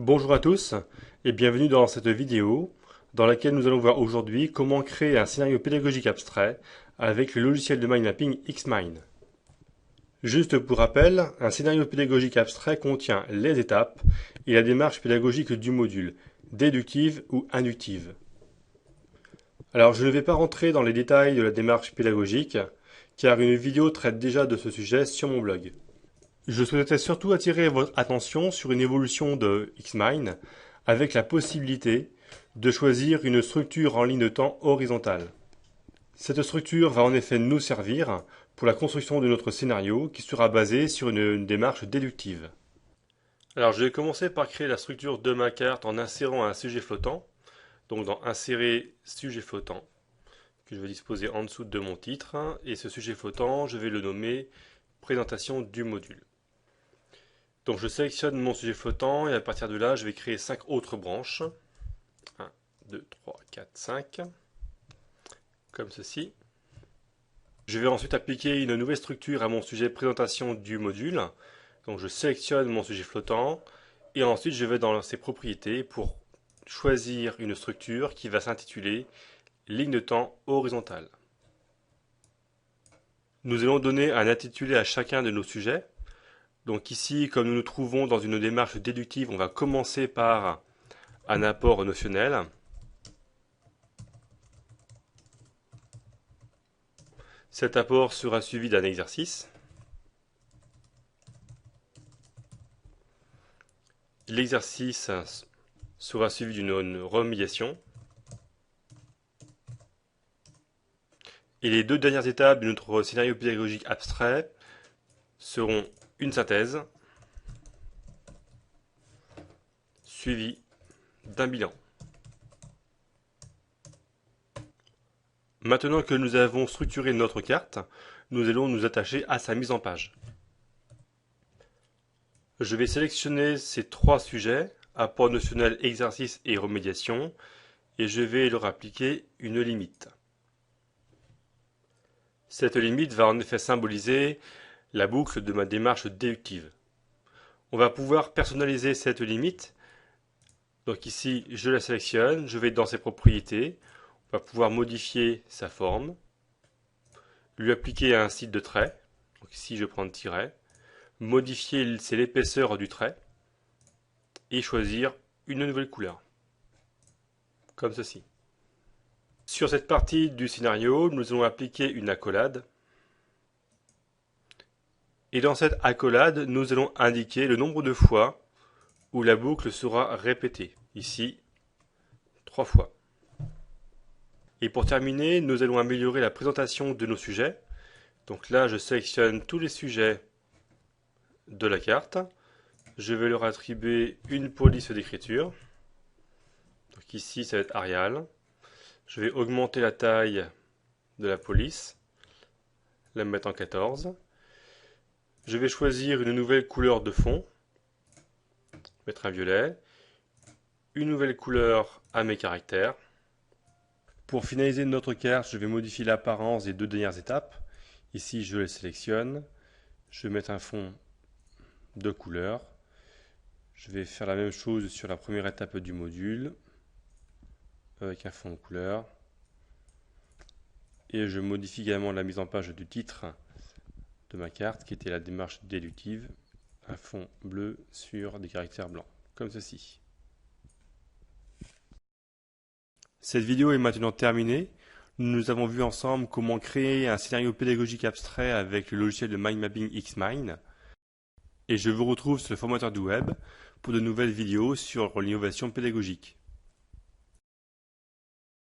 Bonjour à tous et bienvenue dans cette vidéo dans laquelle nous allons voir aujourd'hui comment créer un scénario pédagogique abstrait avec le logiciel de mind mapping Xmind. Juste pour rappel, un scénario pédagogique abstrait contient les étapes et la démarche pédagogique du module, déductive ou inductive. Alors je ne vais pas rentrer dans les détails de la démarche pédagogique car une vidéo traite déjà de ce sujet sur mon blog. Je souhaitais surtout attirer votre attention sur une évolution de Xmind avec la possibilité de choisir une structure en ligne de temps horizontale. Cette structure va en effet nous servir pour la construction de notre scénario qui sera basé sur une démarche déductive. Alors je vais commencer par créer la structure de ma carte en insérant un sujet flottant. Donc dans Insérer sujet flottant, que je vais disposer en dessous de mon titre. Et ce sujet flottant, je vais le nommer Présentation du module. Donc je sélectionne mon sujet flottant et à partir de là, je vais créer 5 autres branches. 1, 2, 3, 4, 5. Comme ceci. Je vais ensuite appliquer une nouvelle structure à mon sujet présentation du module. Donc je sélectionne mon sujet flottant et ensuite je vais dans ses propriétés pour choisir une structure qui va s'intituler ligne de temps horizontale. Nous allons donner un intitulé à chacun de nos sujets. Donc ici, comme nous nous trouvons dans une démarche déductive, on va commencer par un apport notionnel. Cet apport sera suivi d'un exercice. L'exercice sera suivi d'une remédiation. Et les deux dernières étapes de notre scénario pédagogique abstrait seront une synthèse suivie d'un bilan. Maintenant que nous avons structuré notre carte, nous allons nous attacher à sa mise en page. Je vais sélectionner ces trois sujets, apport notionnel, exercice et remédiation, et je vais leur appliquer une limite. Cette limite va en effet symboliser la boucle de ma démarche déductive. On va pouvoir personnaliser cette limite. Donc ici, je la sélectionne, je vais dans ses propriétés, on va pouvoir modifier sa forme, lui appliquer un style de trait. Donc ici, je prends le tiret, modifier l'épaisseur du trait et choisir une nouvelle couleur, comme ceci. Sur cette partie du scénario, nous allons appliquer une accolade. Et dans cette accolade, nous allons indiquer le nombre de fois où la boucle sera répétée. Ici, 3 fois. Et pour terminer, nous allons améliorer la présentation de nos sujets. Donc là, je sélectionne tous les sujets de la carte. Je vais leur attribuer une police d'écriture. Donc ici, ça va être Arial. Je vais augmenter la taille de la police, la mettre en 14. Je vais choisir une nouvelle couleur de fond, mettre un violet, une nouvelle couleur à mes caractères. Pour finaliser notre carte, je vais modifier l'apparence des deux dernières étapes. Ici, je les sélectionne, je vais mettre un fond de couleur. Je vais faire la même chose sur la première étape du module, avec un fond de couleur. Et je modifie également la mise en page du titre de ma carte, qui était la démarche déductive, un fond bleu sur des caractères blancs, comme ceci. Cette vidéo est maintenant terminée. Nous avons vu ensemble comment créer un scénario pédagogique abstrait avec le logiciel de mind mapping Xmind. Et je vous retrouve sur le formateur du web pour de nouvelles vidéos sur l'innovation pédagogique.